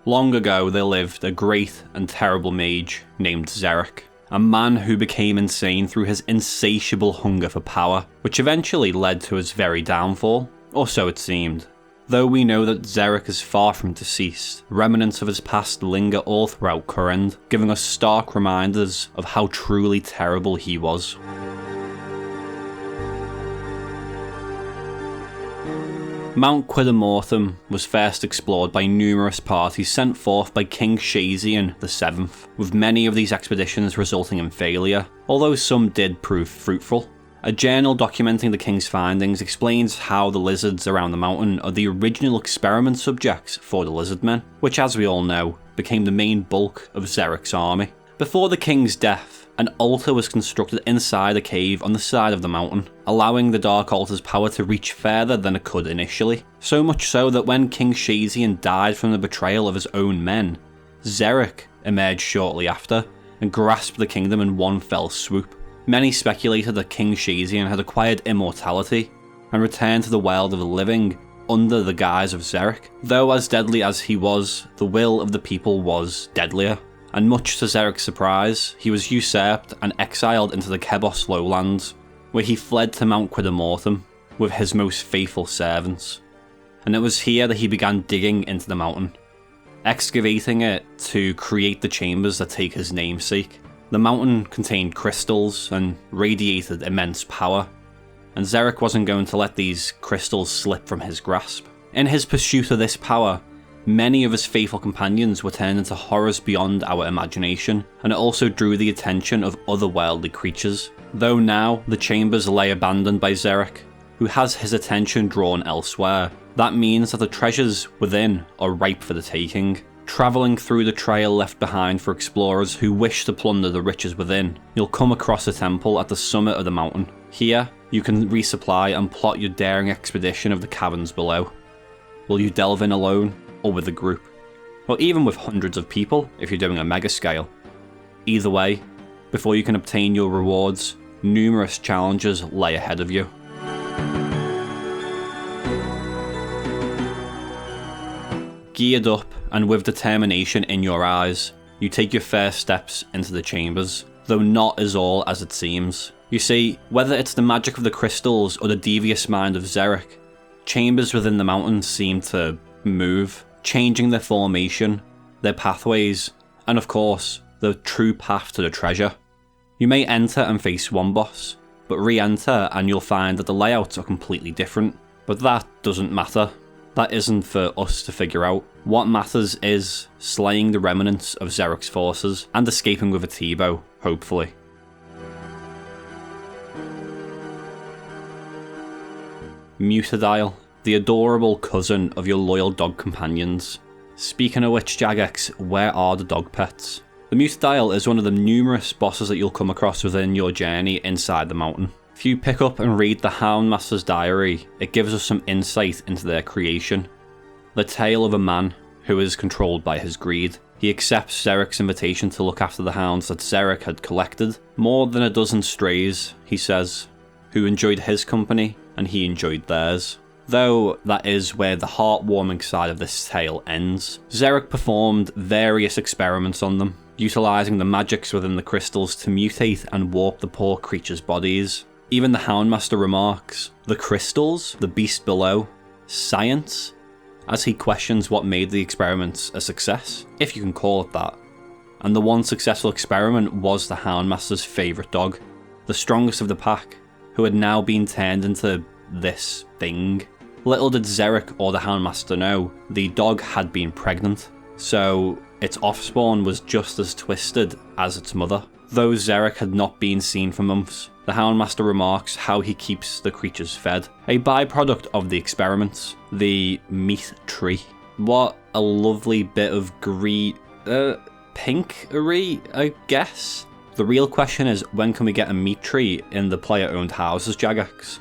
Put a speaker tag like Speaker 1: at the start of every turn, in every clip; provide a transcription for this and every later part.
Speaker 1: Long ago there lived a great and terrible mage named Xeric, a man who became insane through his insatiable hunger for power, which eventually led to his very downfall, or so it seemed. Though we know that Xeric is far from deceased, remnants of his past linger all throughout Kurend, giving us stark reminders of how truly terrible he was. Mount Quidamortem was first explored by numerous parties sent forth by King Shazian VII, with many of these expeditions resulting in failure, although some did prove fruitful. A journal documenting the king's findings explains how the lizards around the mountain are the original experiment subjects for the lizardmen, which, as we all know, became the main bulk of Xeric's army. Before the king's death, an altar was constructed inside a cave on the side of the mountain, allowing the Dark Altar's power to reach further than it could initially. So much so that when King Shazian died from the betrayal of his own men, Xeric emerged shortly after and grasped the kingdom in one fell swoop. Many speculated that King Shazian had acquired immortality and returned to the world of the living under the guise of Xeric. Though as deadly as he was, the will of the people was deadlier. And much to Xeric's surprise, he was usurped and exiled into the Kebos lowlands, where he fled to Mount Quidamortem with his most faithful servants. And it was here that he began digging into the mountain, excavating it to create the chambers that take his namesake. The mountain contained crystals and radiated immense power, and Xeric wasn't going to let these crystals slip from his grasp. In his pursuit of this power, many of his faithful companions were turned into horrors beyond our imagination, and it also drew the attention of otherworldly creatures. Though now the chambers lay abandoned by Xeric, who has his attention drawn elsewhere, that means that the treasures within are ripe for the taking. Travelling through the trail left behind for explorers who wish to plunder the riches within, you'll come across a temple at the summit of the mountain. Here, you can resupply and plot your daring expedition of the caverns below. Will you delve in alone, or with a group? Or even with hundreds of people if you're doing a mega scale? Either way, before you can obtain your rewards, numerous challenges lay ahead of you. Geared up and with determination in your eyes, you take your first steps into the chambers, though not as all as it seems. You see, whether it's the magic of the crystals or the devious mind of Xeric, chambers within the mountain seem to move, changing their formation, their pathways, and of course, the true path to the treasure. You may enter and face one boss, but re-enter and you'll find that the layouts are completely different. But that doesn't matter. That isn't for us to figure out. What matters is slaying the remnants of Xeric's forces and escaping with a T-bow, hopefully. Muttadile, the adorable cousin of your loyal dog companions. Speaking of which, Jagex, where are the dog pets? The Muttadile is one of the numerous bosses that you'll come across within your journey inside the mountain. If you pick up and read the Houndmaster's diary, it gives us some insight into their creation. The tale of a man who is controlled by his greed. He accepts Xeric's invitation to look after the hounds that Xeric had collected. More than a dozen strays, he says, who enjoyed his company and he enjoyed theirs. Though that is where the heartwarming side of this tale ends. Xeric performed various experiments on them, utilising the magics within the crystals to mutate and warp the poor creatures' bodies. Even the Houndmaster remarks, "The crystals, the beast below, science?" as he questions what made the experiments a success, if you can call it that. And the one successful experiment was the Houndmaster's favourite dog, the strongest of the pack, who had now been turned into this thing. Little did Xeric or the Houndmaster know, the dog had been pregnant, so its offspawn was just as twisted as its mother. Though Xeric had not been seen for months, the Houndmaster remarks how he keeps the creatures fed, a byproduct of the experiments, the meat tree. What a lovely bit of pinkery, I guess? The real question is, when can we get a meat tree in the player-owned houses, Jagex?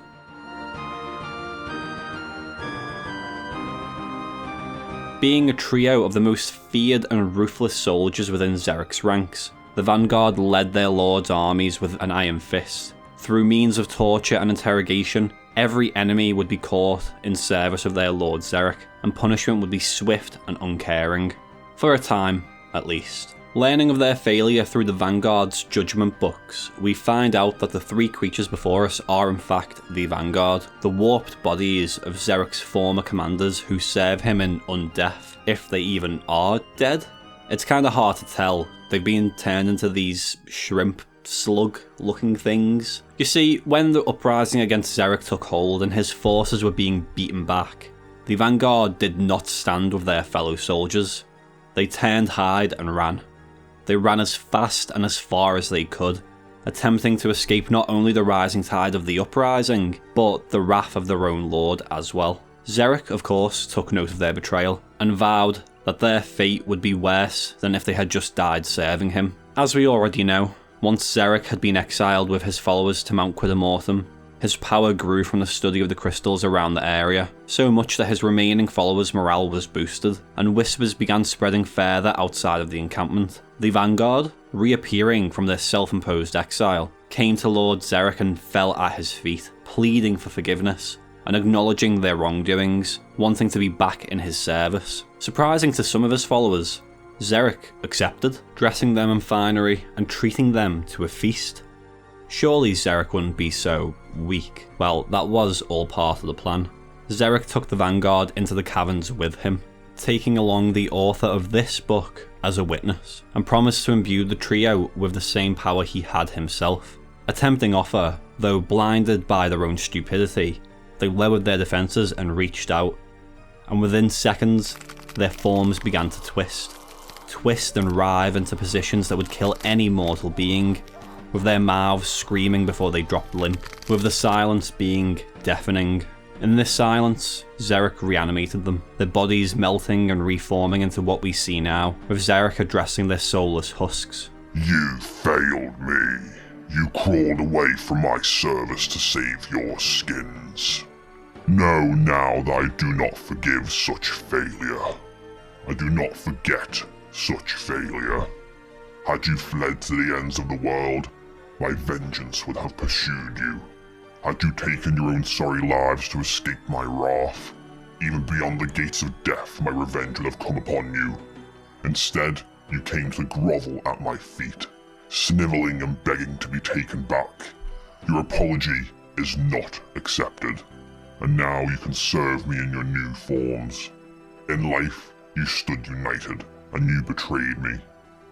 Speaker 1: Being a trio of the most feared and ruthless soldiers within Xeric's ranks, the Vanguard led their lord's armies with an iron fist. Through means of torture and interrogation, every enemy would be caught in service of their lord Xeric, and punishment would be swift and uncaring. For a time, at least. Learning of their failure through the Vanguard's judgment books, we find out that the three creatures before us are in fact the Vanguard, the warped bodies of Xeric's former commanders who serve him in undeath, if they even are dead. It's kinda hard to tell. They've been turned into these shrimp slug looking things. You see, when the uprising against Xeric took hold and his forces were being beaten back, the Vanguard did not stand with their fellow soldiers. They turned hide and ran. They ran as fast and as far as they could, attempting to escape not only the rising tide of the uprising, but the wrath of their own lord as well. Xeric, of course, took note of their betrayal, and vowed that their fate would be worse than if they had just died serving him. As we already know, once Xeric had been exiled with his followers to Mount Quidamortem, his power grew from the study of the crystals around the area, so much that his remaining followers' morale was boosted, and whispers began spreading further outside of the encampment. The Vanguard, reappearing from their self-imposed exile, came to Lord Xeric and fell at his feet, pleading for forgiveness, and acknowledging their wrongdoings, wanting to be back in his service. Surprising to some of his followers, Xeric accepted, dressing them in finery and treating them to a feast. Surely Xeric wouldn't be so weak. Well, that was all part of the plan. Xeric took the Vanguard into the caverns with him, taking along the author of this book as a witness, and promised to imbue the trio with the same power he had himself. A tempting offer, though blinded by their own stupidity, they lowered their defences and reached out, and within seconds, their forms began to twist and writhe into positions that would kill any mortal being, with their mouths screaming before they dropped limp, with the silence being deafening. In this silence, Xeric reanimated them, their bodies melting and reforming into what we see now, with Xeric addressing their soulless husks.
Speaker 2: You failed me. You crawled away from my service to save your skins. Know now that I do not forgive such failure. I do not forget such failure. Had you fled to the ends of the world, my vengeance would have pursued you. Had you taken your own sorry lives to escape my wrath, even beyond the gates of death my revenge would have come upon you. Instead, you came to grovel at my feet, snivelling and begging to be taken back. Your apology is not accepted, and now you can serve me in your new forms. In life, you stood united, and you betrayed me.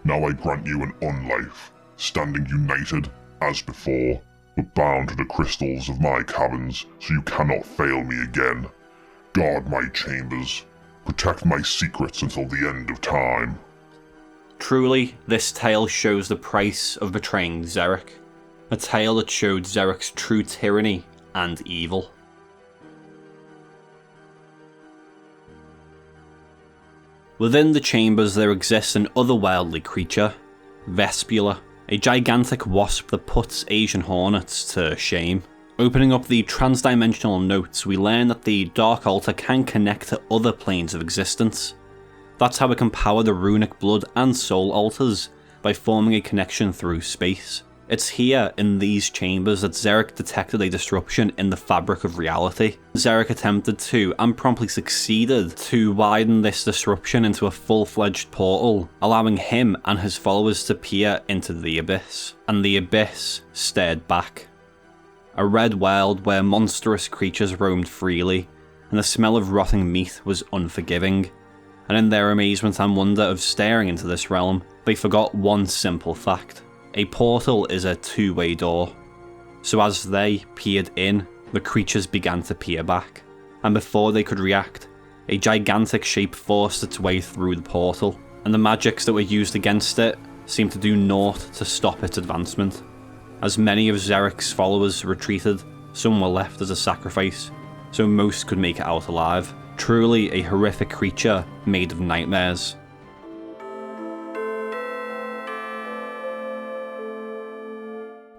Speaker 2: Now I grant you an unlife, standing united as before, but bound to the crystals of my caverns so you cannot fail me again. Guard my chambers, protect my secrets until the end of time.
Speaker 1: Truly, this tale shows the price of betraying Xeric. A tale that showed Xeric's true tyranny and evil. Within the chambers there exists an otherworldly creature, Vespula, a gigantic wasp that puts Asian hornets to shame. Opening up the transdimensional notes, we learn that the Dark Altar can connect to other planes of existence. That's how it can power the runic blood and soul altars, by forming a connection through space. It's here, in these chambers, that Xeric detected a disruption in the fabric of reality. Xeric attempted to, and promptly succeeded, to widen this disruption into a full-fledged portal, allowing him and his followers to peer into the Abyss. And the Abyss stared back. A red world where monstrous creatures roamed freely, and the smell of rotting meat was unforgiving. And in their amazement and wonder of staring into this realm, they forgot one simple fact. A portal is a two-way door. So as they peered in, the creatures began to peer back. And before they could react, a gigantic shape forced its way through the portal, and the magics that were used against it seemed to do naught to stop its advancement. As many of Xeric's followers retreated, some were left as a sacrifice, so most could make it out alive. Truly a horrific creature made of nightmares.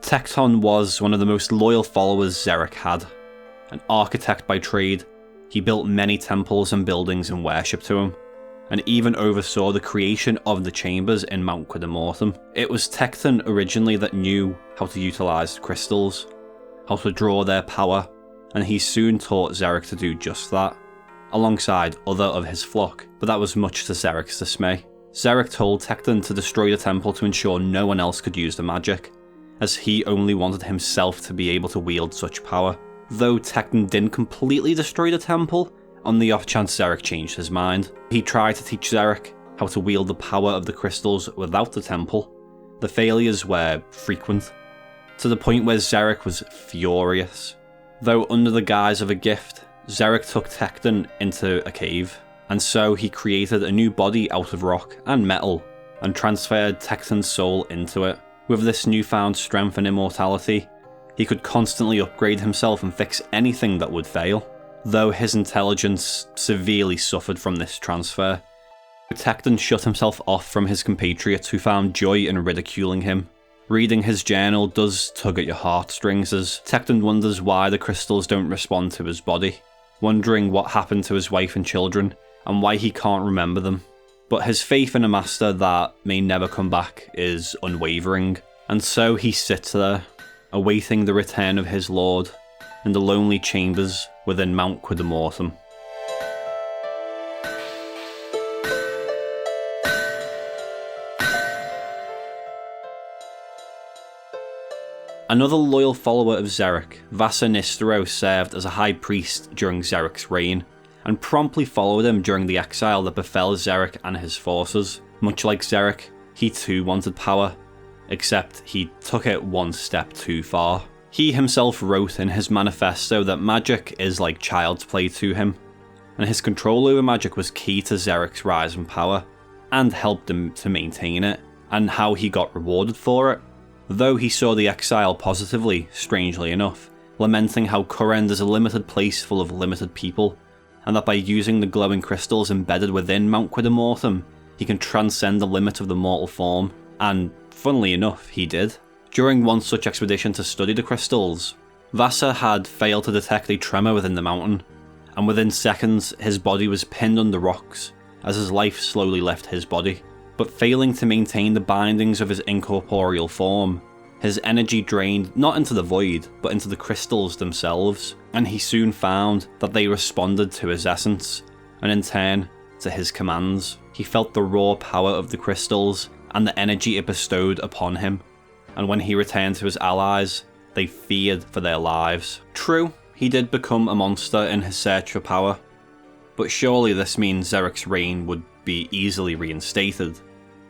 Speaker 1: Tekton was one of the most loyal followers Xeric had. An architect by trade, he built many temples and buildings in worship to him, and even oversaw the creation of the chambers in Mount Quidamortem. It was Tekton originally that knew how to utilise the crystals, how to draw their power, and he soon taught Xeric to do just that, alongside other of his flock, but that was much to Xeric's dismay. Xeric told Tekton to destroy the temple to ensure no one else could use the magic, as he only wanted himself to be able to wield such power. Though Tekton didn't completely destroy the temple, on the off chance Xeric changed his mind, he tried to teach Xeric how to wield the power of the crystals without the temple. The failures were frequent, to the point where Xeric was furious. Though under the guise of a gift, Xeric took Tekton into a cave, and so he created a new body out of rock and metal, and transferred Tekton's soul into it. With this newfound strength and immortality, he could constantly upgrade himself and fix anything that would fail, though his intelligence severely suffered from this transfer. Tekton shut himself off from his compatriots who found joy in ridiculing him. Reading his journal does tug at your heartstrings, as Tekton wonders why the crystals don't respond to his body, wondering what happened to his wife and children, and why he can't remember them. But his faith in a master that may never come back is unwavering, and so he sits there, awaiting the return of his lord, in the lonely chambers within Mount Quidamortem. Another loyal follower of Xeric, Vaasa Nistiro, served as a high priest during Xeric's reign, and promptly followed him during the exile that befell Xeric and his forces. Much like Xeric, he too wanted power, except he took it one step too far. He himself wrote in his manifesto that magic is like child's play to him, and his control over magic was key to Xeric's rise in power, and helped him to maintain it, and how he got rewarded for it. Though he saw the exile positively, strangely enough, lamenting how Kurend is a limited place full of limited people, and that by using the glowing crystals embedded within Mount Quidamortem, he can transcend the limit of the mortal form, and funnily enough, he did. During one such expedition to study the crystals, Vaasa had failed to detect a tremor within the mountain, and within seconds his body was pinned under rocks as his life slowly left his body. But failing to maintain the bindings of his incorporeal form, his energy drained not into the void, but into the crystals themselves, and he soon found that they responded to his essence, and in turn, to his commands. He felt the raw power of the crystals, and the energy it bestowed upon him, and when he returned to his allies, they feared for their lives. True, he did become a monster in his search for power, but surely this means Xeric's reign would be easily reinstated.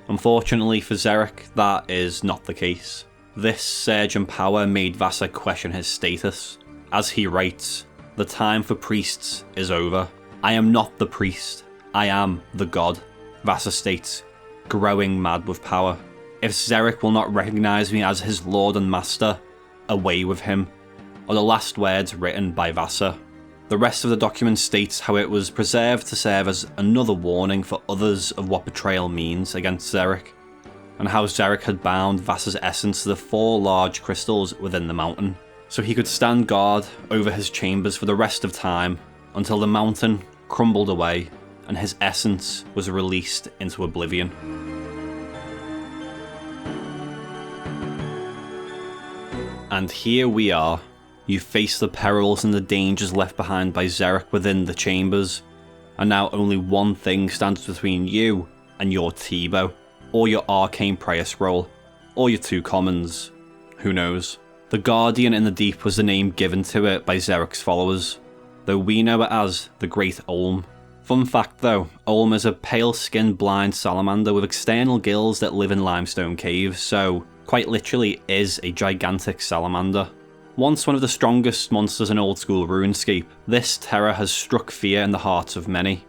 Speaker 1: Unfortunately for Xeric, that is not the case. This surge in power made Vaasa question his status. As he writes, "The time for priests is over. I am not the priest, I am the god," Vaasa states, growing mad with power. "If Xeric will not recognize me as his lord and master, away with him," are the last words written by Vaasa. The rest of the document states how it was preserved to serve as another warning for others of what betrayal means against Xeric, and how Xeric had bound Vaasa's essence to the 4 large crystals within the mountain, so he could stand guard over his chambers for the rest of time, until the mountain crumbled away and his essence was released into oblivion. And here we are. You face the perils and the dangers left behind by Xeric within the chambers, and now only one thing stands between you and your T-bow, or your arcane prayer scroll, or your 2 commons. Who knows? The Guardian in the Deep was the name given to it by Xeric's followers, though we know it as the Great Olm. Fun fact though, Olm is a pale-skinned blind salamander with external gills that live in limestone caves, so quite literally is a gigantic salamander. Once one of the strongest monsters in old school RuneScape, this terror has struck fear in the hearts of many,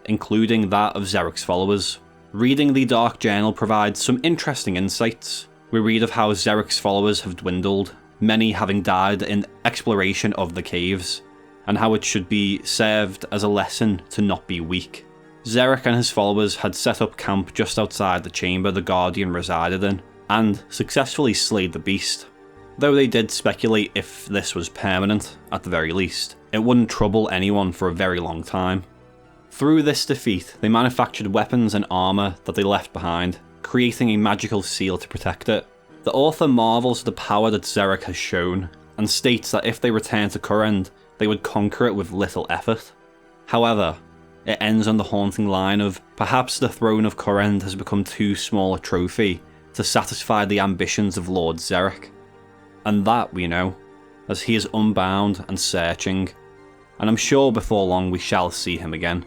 Speaker 1: including that of Xeric's followers. Reading the Dark Journal provides some interesting insights. We read of how Xeric's followers have dwindled, many having died in exploration of the caves, and how it should be served as a lesson to not be weak. Xeric and his followers had set up camp just outside the chamber the Guardian resided in, and successfully slayed the beast. Though they did speculate if this was permanent, at the very least, it wouldn't trouble anyone for a very long time. Through this defeat, they manufactured weapons and armour that they left behind, creating a magical seal to protect it. The author marvels at the power that Xeric has shown, and states that if they return to Kurend, they would conquer it with little effort. However, It ends on the haunting line of, perhaps the throne of Kurend has become too small a trophy to satisfy the ambitions of Lord Xeric. And that we know, as he is unbound and searching, and I'm sure before long we shall see him again.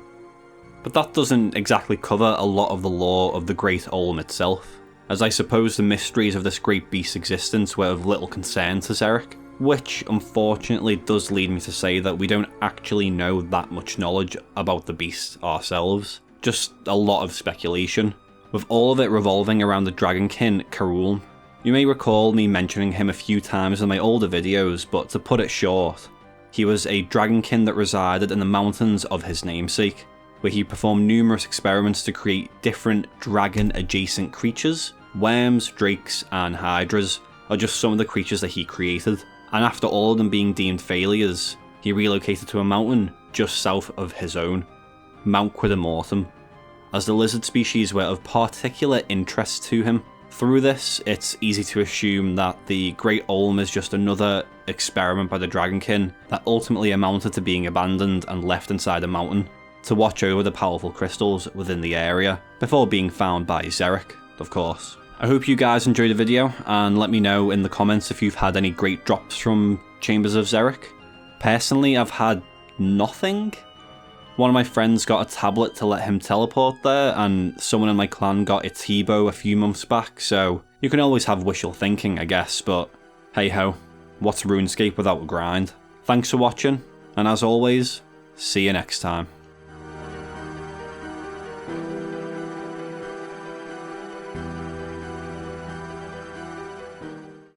Speaker 1: But that doesn't exactly cover a lot of the lore of the Great Olm itself, as I suppose the mysteries of this great beast's existence were of little concern to Xeric, which unfortunately does lead me to say that we don't actually know that much knowledge about the beast ourselves, just a lot of speculation, with all of it revolving around the dragonkin Karulm. You may recall me mentioning him a few times in my older videos, but to put it short, he was a dragonkin that resided in the mountains of his namesake, where he performed numerous experiments to create different dragon-adjacent creatures. Worms, drakes, and hydras are just some of the creatures that he created, and after all of them being deemed failures, he relocated to a mountain just south of his own, Mount Quidamortem, as the lizard species were of particular interest to him. Through this, it's easy to assume that the Great Olm is just another experiment by the dragonkin that ultimately amounted to being abandoned and left inside a mountain to watch over the powerful crystals within the area, before being found by Xeric, of course. I hope you guys enjoyed the video, and let me know in the comments if you've had any great drops from Chambers of Xeric. Personally, I've had nothing. One of my friends got a tablet to let him teleport there, and someone in my clan got a T-bow a few months back, so you can always have wishful thinking, I guess, but hey ho, what's RuneScape without a grind? Thanks for watching, and as always, see you next time.